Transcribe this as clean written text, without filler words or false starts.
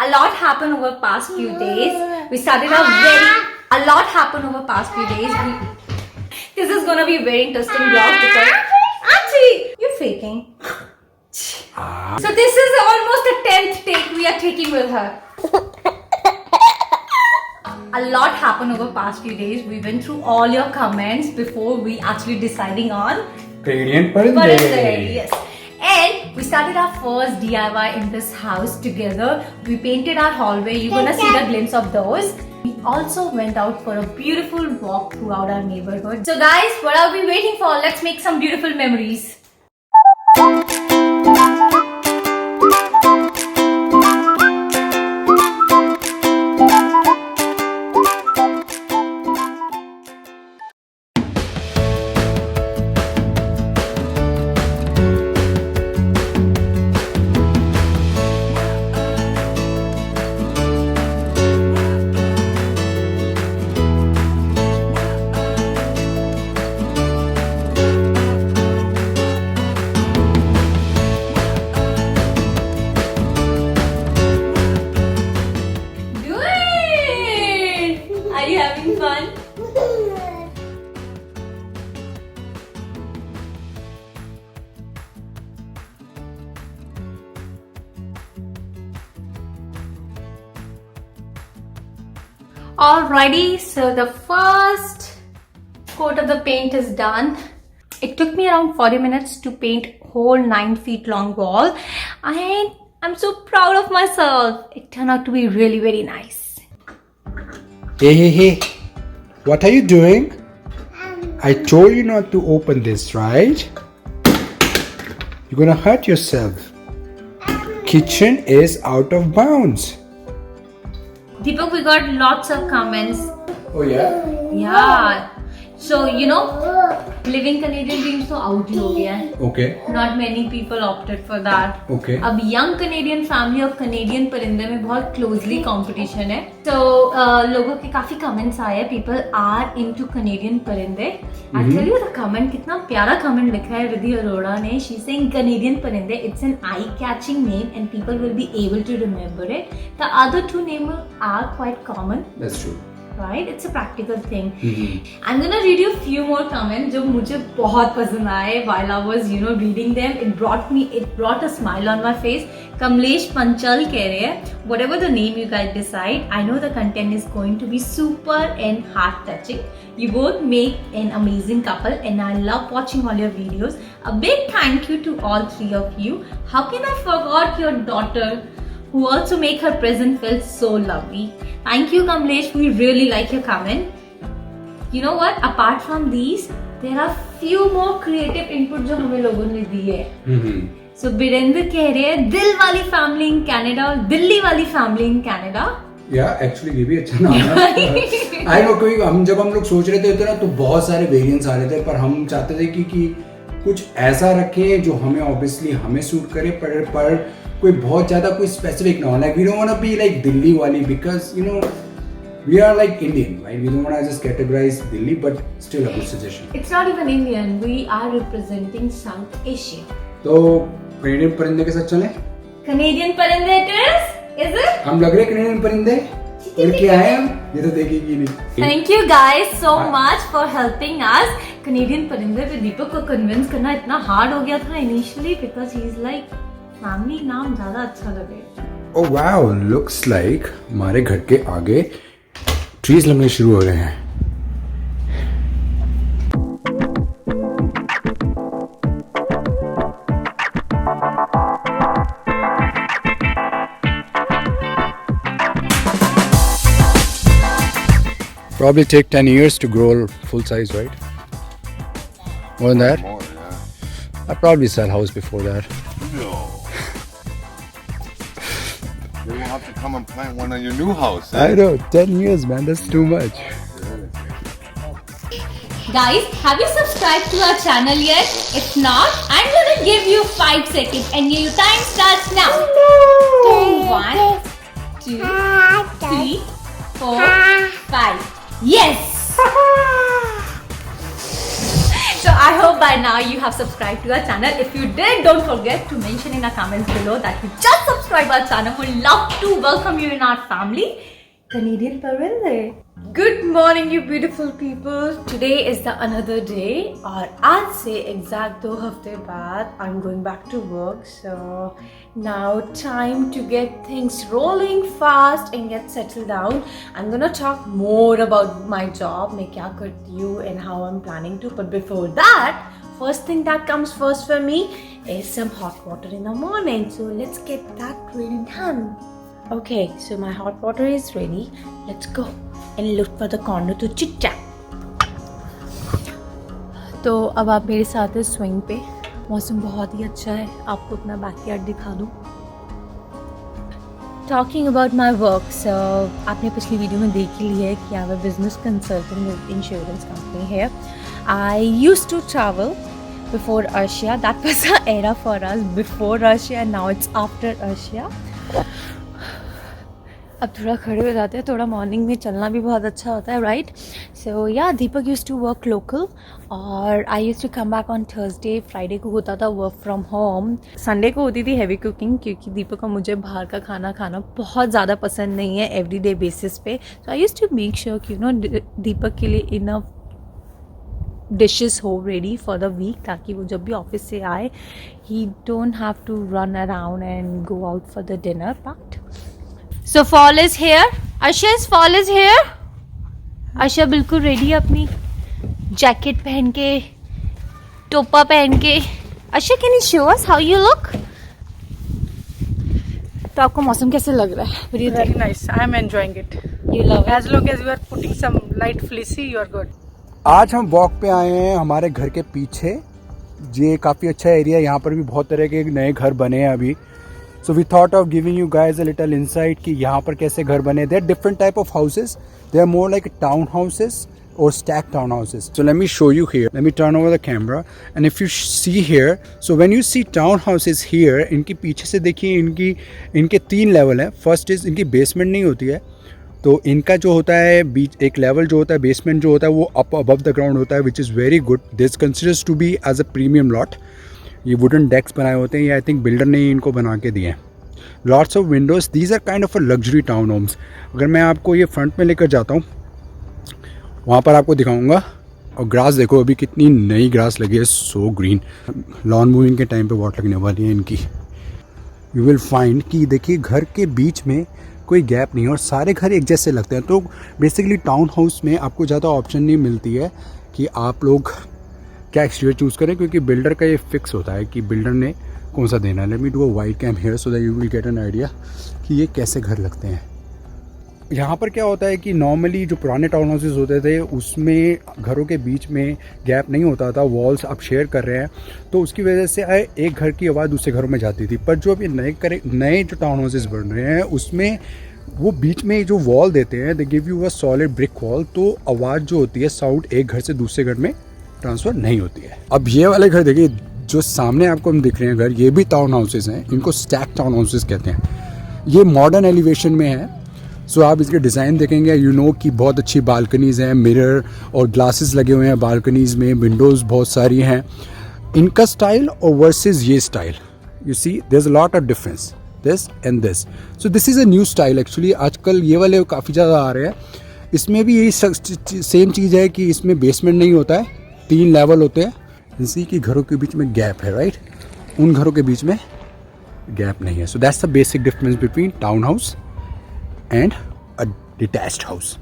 A lot happened over past few days. A lot happened over past few days. This is gonna be a very interesting vlog because Auntie, you're faking. So this is almost the 10th take we are taking with her. A lot happened over past few days. We went through all your comments before we actually deciding on Canadian Parinde. Yes. And we started our first DIY in this house together. We painted our hallway. You're gonna see the glimpse of those. We also went out for a beautiful walk throughout our neighborhood. So guys, what are we waiting for? Let's make some beautiful memories. Are you having fun? Alrighty, so the first coat of the paint is done. It took me around 40 minutes to paint whole 9 feet long wall. I'm so proud of myself. It turned out to be really very nice. Hey. What are you doing? I told you not to open this, right? You're gonna hurt yourself. Kitchen is out of bounds. Deepak, we got lots of comments. Oh yeah? Yeah. So, you know, living Canadian dreams तो out ही हो गया है. Okay. Not many people opted for that. Okay. अब young Canadian family और Canadian परिंदे में बहुत closely competition है. So, लोगों के काफी comments आए. People are into Canadian परिंदे. I'll tell you the comment. कितना प्यारा comment लिखा है रिद्धि अरोड़ा ने. She's saying Canadian परिंदे. It's an eye-catching name and people will be able to remember it. The other two names are quite common. That's true. Right? It's a practical thing. I'm gonna read you a few more comments जो मुझे बहुत पसंद आए while I was reading them. It brought a smile on my face. Kamlesh पंचल कह रहे हैं whatever the name you guys decide, I know the content is going to be super and heart touching. You both make an amazing couple and I love watching all your videos. A big thank you to all three of you. How can I forget your daughter who also make her present feel so lovely. Thank you Kamlesh, we really like your comment. You know what, apart from these, there are few more creative input जो हमें लोगों ने दिए हैं. So Birendra कह रहे हैं दिल वाली family in Canada, दिल्ली वाली family in Canada. Yeah, actually ये भी अच्छा नाम है. I know क्योंकि जब हम लोग सोच रहे थे ना तो बहुत सारे वेरिएंट्स आ रहे थे पर हम चाहते थे कि कुछ ऐसा रखें जो हमें ऑब्वियसली हमें सूट करे पर कोई बहुत ज्यादा कोई स्पेसिफिक ना हो. Like we don't want to be like Delhi वाली because we are like Indian, right? We don't want to just categorize Delhi, but still a good suggestion. It's not even Indian. We are representing South Asia. तो Canadian परिंदे के साथ चलें? Canadian परिंदे it is it? हम लग रहे Canadian परिंदे? उड़ के आए हम? ये तो देखेगी नहीं. Thank you guys so much for helping us. Canadian परिंदे पे दीपक को convince करना इतना hard हो गया था initially because he's like family नाम ज़्यादा अच्छा लगे. Oh wow, looks like हमारे घर के आगे trees लगने शुरू हो रहे हैं. Probably take 10 years to grow full size, right? More than that? More, yeah. I'll probably sell house before that. No. They will have to come and plant one on your new house. I know, 10 years, man, that's too much. Guys, have you subscribed to our channel yet? If not, I'm gonna give you 5 seconds and your time starts now. 1, 2, 3, 4, 5. Yes! So I hope by now now you have subscribed to our channel. If you did, don't forget to mention in the comments below that you just subscribed our channel. We'd love to welcome you in our family. Canadian Parinde. Good morning, you beautiful people. Today is the another day, और आज से exact 2 हफ्ते बाद I'm going back to work. So now time to get things rolling fast and get settled down. I'm gonna talk more about my job, मैं क्या करती हूँ and how I'm planning to. But before that, first thing that comes first for me is some hot water in the morning. So let's get that really done. Okay, so my hot water is ready. Let's go and look for the corner to chit chat. तो अब आप मेरे साथ हैं swing पे. मौसम बहुत ही अच्छा है. आपको अपना बैकयार्ड दिखा दूँ. Talking about my work, so आपने पिछली वीडियो में देख ही लिया है कि I'm a business consultant with insurance company here. I used to travel before Russia. That was the era for us before Russia. Now it's after Russia. अब थोड़ा खड़े हो जाते हैं. थोड़ा मॉर्निंग में चलना भी बहुत अच्छा होता है, right? So yeah Deepak use to work local और I use to come back on Thursday. Friday को होता था वर्क फ्रॉम होम. संडे को होती थी हैवी कुकिंग, क्योंकि दीपक और मुझे बाहर का खाना खाना बहुत ज़्यादा पसंद नहीं है एवरीडे बेसिस पे. So I use to make sure कि दीपक के लिए इनफ डिशेस हो रेडी फॉर द वीक, ताकि वो जब भी ऑफिस से आए ही don't have to run around and go out for the dinner part. So fall is here. Asha's fall is here. Asha बिल्कुल रेडी अपनी जैकेट पहन के, टोपा पहन के. Asha, can you show us how you look? तो आपको मौसम कैसे लग रहा है? Very nice. I am enjoying it. You love it? As long as you are putting some light fleecy, you are good. आज हम वॉक पे आए हैं हमारे घर के पीछे. ये काफ़ी अच्छा एरिया है. यहाँ पर भी बहुत तरह के नए घर बने हैं अभी. So we thought of giving you guys a little insight कि यहाँ पर कैसे घर बने. There are different type of houses. They are more like townhouses or stacked townhouses. So let me show you here. Let me turn over the camera. And if you see here, so when you see townhouses here, इनके पीछे से देखिए इनके 3 level हैं. First is इनकी basement नहीं होती है. तो इनका जो होता है बीच एक लेवल जो होता है बेसमेंट जो होता है वो अप अबव द ग्राउंड होता है, which is very good. This considers to be as a premium lot. ये वुडन डेक्स बनाए होते हैं. ये आई थिंक बिल्डर ने ही इनको बना के दिए हैं. Lots of windows. These are kind of a luxury town homes. अगर मैं आपको ये फ्रंट में लेकर जाता हूँ, वहाँ पर आपको दिखाऊंगा. और ग्रास देखो अभी कितनी नई ग्रास लगी है. So green. लॉन मूविंग के टाइम पे वॉट लगने वाली है इनकी. यू विल फाइंड कि देखिए घर के बीच में कोई गैप नहीं है और सारे घर एक जैसे लगते हैं. तो बेसिकली टाउन हाउस में आपको ज़्यादा ऑप्शन नहीं मिलती है कि आप लोग क्या एक्सटीरियर चूज़ करें, क्योंकि बिल्डर का ये फिक्स होता है कि बिल्डर ने कौन सा देना है. Let me do a wide cam here so that you will get an idea कि ये कैसे घर लगते हैं. यहाँ पर क्या होता है कि नॉर्मली जो पुराने टाउन हाउसेज होते थे उसमें घरों के बीच में गैप नहीं होता था. वॉल्स आप शेयर कर रहे हैं तो उसकी वजह से एक घर की आवाज़ दूसरे घरों में जाती थी. पर जो अभी नए जो टाउन हाउसेज बन रहे हैं उसमें वो बीच में जो वॉल देते हैं, they give you a solid brick wall. तो आवाज़ जो होती है, साउंड एक घर से दूसरे घर में ट्रांसफ़र नहीं होती है. अब ये वाले घर देखिए जो सामने आपको हम दिख रहे हैं घर, ये भी टाउन हाउसेज हैं. इनको स्टैक टाउन हाउसेज कहते हैं. ये मॉडर्न एलिवेशन में है. सो आप इसके डिज़ाइन देखेंगे, यू नो कि बहुत अच्छी बालकनीज़ हैं, मिरर और ग्लासेस लगे हुए हैं बालकनीज़ में, विंडोज़ बहुत सारी हैं. इनका स्टाइल और वर्सेस ये style, you see there is a lot of difference this and this. So this is a new style actually. आजकल ये वाले काफ़ी ज़्यादा आ रहे हैं. इसमें भी यही सेम चीज़ है कि इसमें बेसमेंट नहीं होता है, 3 लेवल होते हैं. इसी की घरों के बीच में गैप है, राइट? उन घरों के बीच में गैप नहीं है. So that's the basic difference between town house and a detached house.